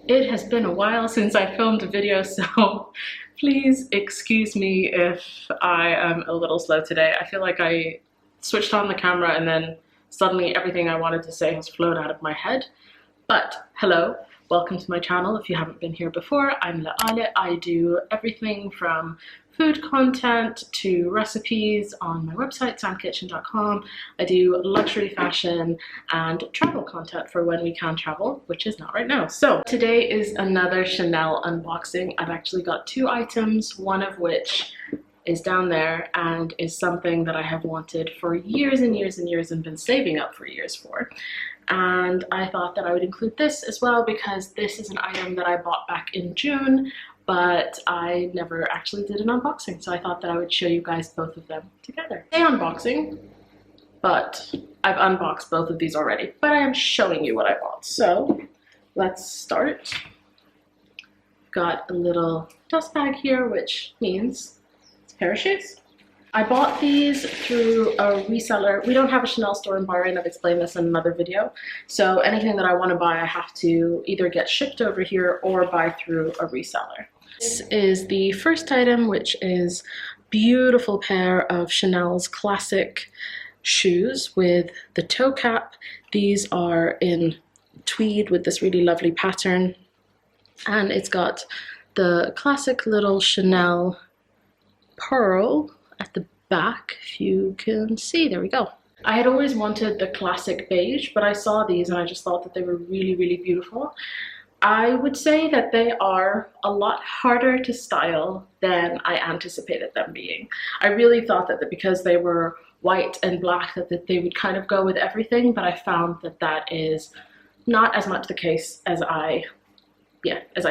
It has been a while since I filmed a video, so please excuse me if I am a little slow today. I feel like I switched on the camera and then suddenly everything I wanted to say has flowed out of my head. But hello, welcome to my channel. If you haven't been here before, I'm La'ale. I do everything from food content to recipes on my website, samkitchen.com. I do luxury fashion and travel content for when we can travel, which is not right now. So today is another Chanel unboxing. I've actually got two items, one of which is down there and is something that I have wanted for years and years and years and been saving up for years for. And I thought that I would include this as well because this is an item that I bought back in June, but I never actually did an unboxing, so I thought that I would show you guys both of them together. Say unboxing, but I've unboxed both of these already, but I am showing you what I bought. So let's start. Got a little dust bag here, which means it's a pair of shoes. I bought these through a reseller. We don't have a Chanel store in Bahrain. I've explained this in another video. So anything that I want to buy, I have to either get shipped over here or buy through a reseller. This is the first item, which is a beautiful pair of Chanel's classic shoes with the toe cap. These are in tweed with this really lovely pattern. And it's got the classic little Chanel pearl at the back, if you can see. There we go. I had always wanted the classic beige, but I saw these and I just thought that they were really, really beautiful. I would say that they are a lot harder to style than I anticipated them being. I really thought that because they were white and black that they would kind of go with everything, but I found that that is not as much the case as I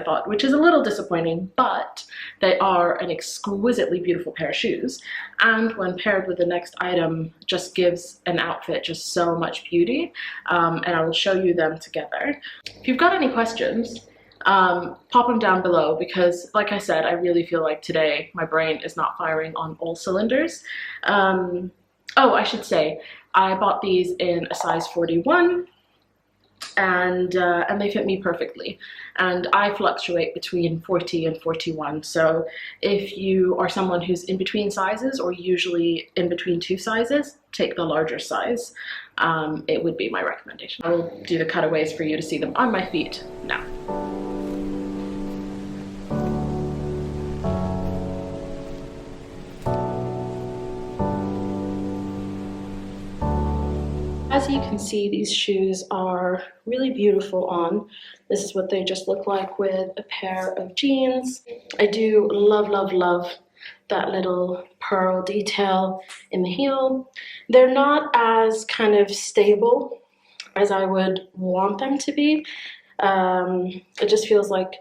thought, which is a little disappointing, but they are an exquisitely beautiful pair of shoes. And when paired with the next item, just gives an outfit just so much beauty. And I will show you them together. If you've got any questions, pop them down below because, like I said, I really feel like today my brain is not firing on all cylinders. Oh, I should say, I bought these in a size 41. And they fit me perfectly, and I fluctuate between 40 and 41, so if you are someone who's in between sizes or usually in between two sizes, take the larger size. It would be my recommendation. I will do the cutaways for you to see them on my feet now. As you can see, these shoes are really beautiful on. This is what they just look like with a pair of jeans. I do love, love, love that little pearl detail in the heel. They're not as kind of stable as I would want them to be. It just feels like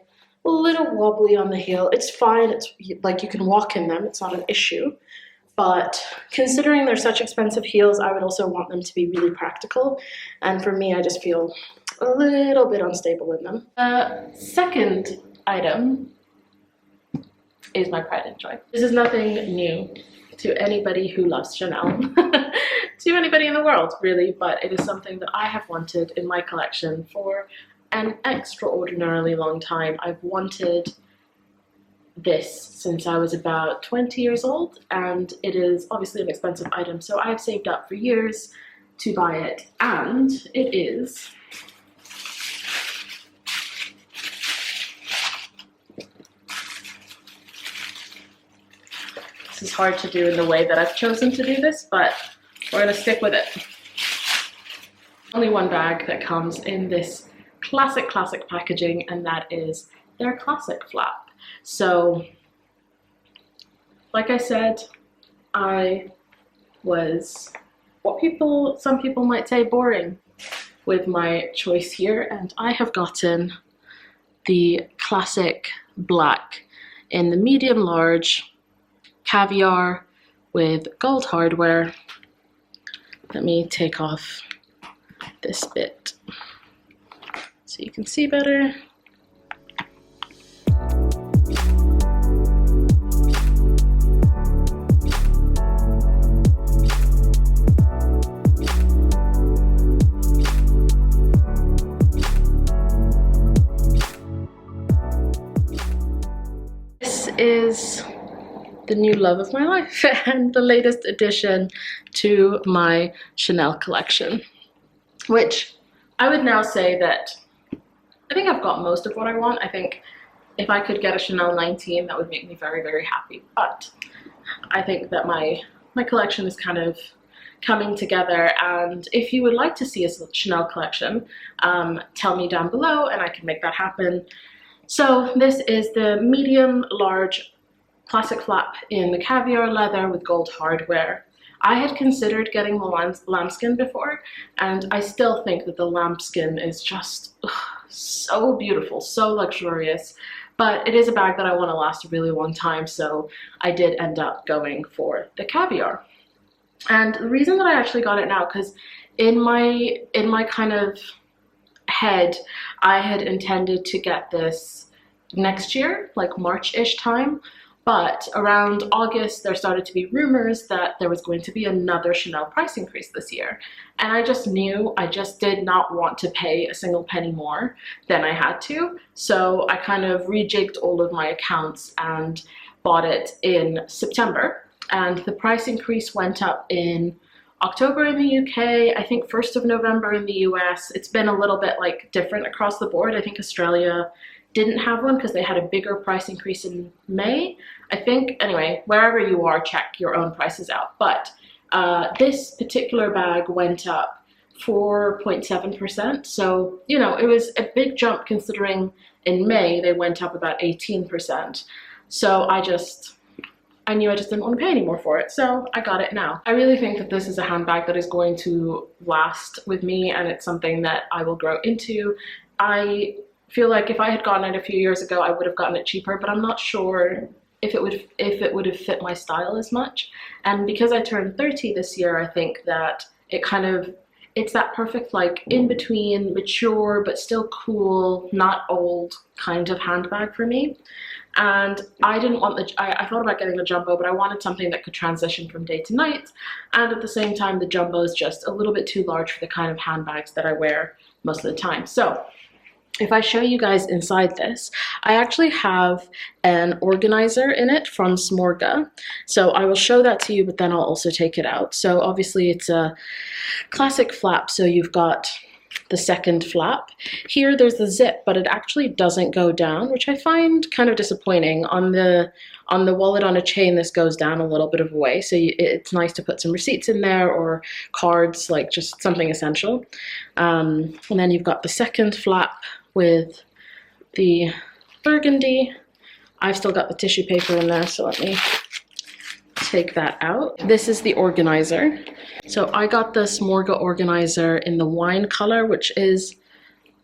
a little wobbly on the heel. It's fine, it's like you can walk in them, it's not an issue. But considering they're such expensive heels, I would also want them to be really practical. And for me, I just feel a little bit unstable in them. Second item is my pride and joy. This is nothing new to anybody who loves Chanel, to anybody in the world, really. But it is something that I have wanted in my collection for an extraordinarily long time. I've wanted this since I was about 20 years old, and it is obviously an expensive item, so I've saved up for years to buy it, and it is this is hard to do in the way that I've chosen to do this, but we're gonna stick with it. Only one bag that comes in this classic packaging, and that is their classic flap. So, like I said, I was what some people might say boring with my choice here, and I have gotten the classic black in the medium large caviar with gold hardware. Let me take off this bit so you can see better. is the new love of my life and the latest addition to my Chanel collection, which I would now say that I think I've got most of what I want. I think if I could get a Chanel 19, that would make me very, very happy. But I think that my collection is kind of coming together, and if you would like to see a Chanel collection, tell me down below and I can make that happen. So this is the medium large classic flap in the caviar leather with gold hardware. I had considered getting the lambskin before, and I still think that the lambskin is just so beautiful, so luxurious. But it is a bag that I want to last a really long time, so I did end up going for the caviar. And the reason that I actually got it now, because in my kind of head, I had intended to get this next year, like March-ish time. But around August, there started to be rumors that there was going to be another Chanel price increase this year. And I just knew I just did not want to pay a single penny more than I had to. So I kind of rejigged all of my accounts and bought it in September. And the price increase went up in October in the UK, I think 1st of November in the US. It's been a little bit like different across the board. I think Australia didn't have one because they had a bigger price increase in May, I think. Anyway, wherever you are, check your own prices out. But this particular bag went up 4.7%. So, you know, it was a big jump considering in May they went up about 18%. So I knew I just didn't want to pay any more for it, so I got it now. I really think that this is a handbag that is going to last with me, and it's something that I will grow into. I feel like if I had gotten it a few years ago, I would have gotten it cheaper, but I'm not sure if it would have fit my style as much. And because I turned 30 this year, I think that it's that perfect like in between mature but still cool, not old kind of handbag for me. And I didn't want I thought about getting the jumbo, but I wanted something that could transition from day to night. And at the same time, the jumbo is just a little bit too large for the kind of handbags that I wear most of the time. So if I show you guys inside this, I actually have an organizer in it from Smorga. So I will show that to you, but then I'll also take it out. So obviously it's a classic flap, so you've got the second flap. Here there's the zip, but it actually doesn't go down, which I find kind of disappointing. On the wallet on a chain, this goes down a little bit of a way, so it's nice to put some receipts in there or cards, like just something essential. And then you've got the second flap with the burgundy. I've still got the tissue paper in there, so let me take that out. This is the organizer. So I got the Smorga organizer in the wine color, which is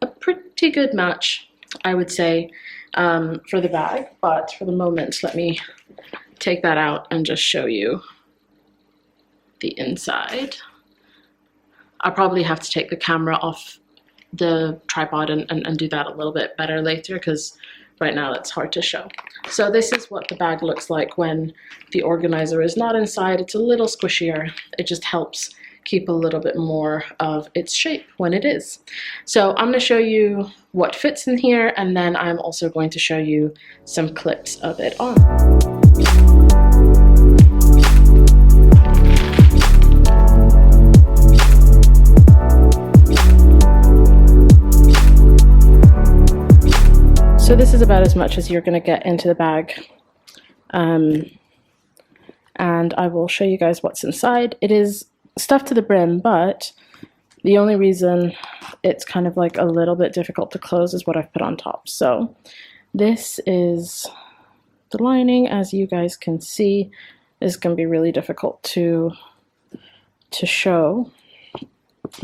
a pretty good match, I would say, for the bag. But for the moment, let me take that out and just show you the inside. I'll probably have to take the camera off the tripod and do that a little bit better later, because right now it's hard to show. So this is what the bag looks like when the organizer is not inside. It's a little squishier. It just helps keep a little bit more of its shape when it is. So I'm going to show you what fits in here, and then I'm also going to show you some clips of it on. So this is about as much as you're going to get into the bag, and I will show you guys what's inside. It is stuffed to the brim, but the only reason it's kind of like a little bit difficult to close is what I've put on top. So this is the lining. As you guys can see, is going to be really difficult to show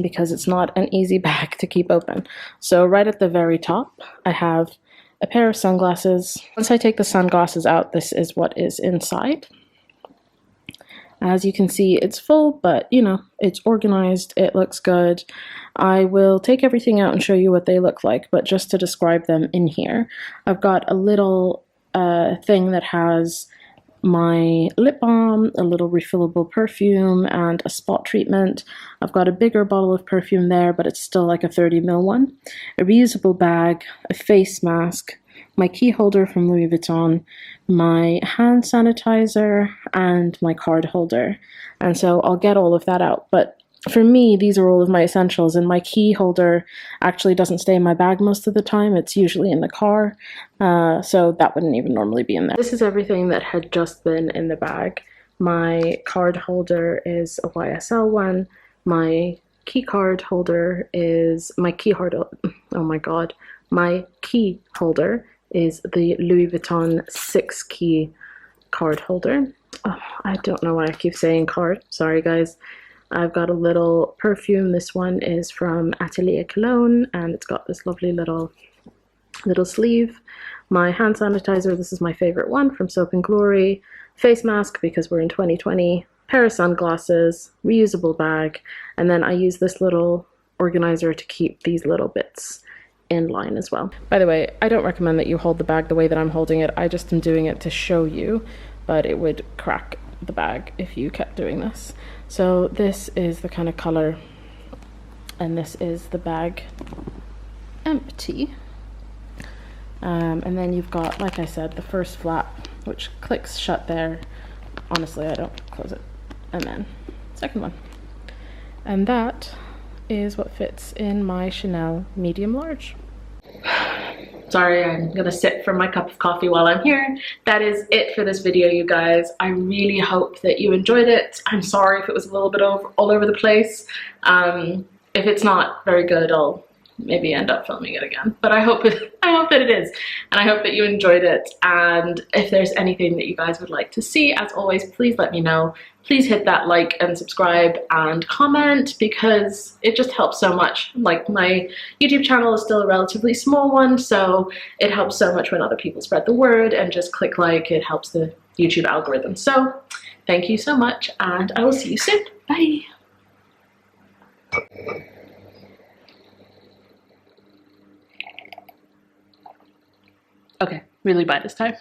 because it's not an easy bag to keep open. So right at the very top, I have a pair of sunglasses. Once I take the sunglasses out, this is what is inside. As you can see, it's full, but you know, it's organized, it looks good. I will take everything out and show you what they look like, but just to describe them in here, I've got a little thing that has my lip balm, a little refillable perfume, and a spot treatment. I've got a bigger bottle of perfume there, but it's still like a 30 ml one. A reusable bag, a face mask, my key holder from Louis Vuitton, my hand sanitizer, and my card holder. And so I'll get all of that out. But for me, these are all of my essentials, and my key holder actually doesn't stay in my bag most of the time. It's usually in the car, so that wouldn't even normally be in there. This is everything that had just been in the bag. My card holder is a YSL one. My key card holder is my key holder. Oh my god. My key holder is the Louis Vuitton 6 key card holder. Oh, I don't know why I keep saying card. Sorry guys. I've got a little perfume. This one is from Atelier Cologne, and it's got this lovely little sleeve. My hand sanitizer, this is my favorite one from Soap and Glory. Face mask because we're in 2020. Pair of sunglasses, reusable bag, and then I use this little organizer to keep these little bits in line as well. By the way, I don't recommend that you hold the bag the way that I'm holding it. I just am doing it to show you, but it would crack the bag if you kept doing this. So this is the kind of color, and this is the bag empty. And then you've got, like I said, the first flap, which clicks shut there. Honestly, I don't close it. And then second one. And that is what fits in my Chanel medium large. Sorry, I'm gonna sit for my cup of coffee while I'm here. That is it for this video, you guys. I really hope that you enjoyed it. I'm sorry if it was a little bit all over the place. If it's not very good, I'll maybe end up filming it again. But I hope that it is, and I hope that you enjoyed it. And if there's anything that you guys would like to see, as always, please let me know. Please hit that like and subscribe and comment, because it just helps so much. Like, my YouTube channel is still a relatively small one, so it helps so much when other people spread the word and just click like. It helps the YouTube algorithm. So thank you so much, and I will see you soon. Bye. Okay, really bye this time.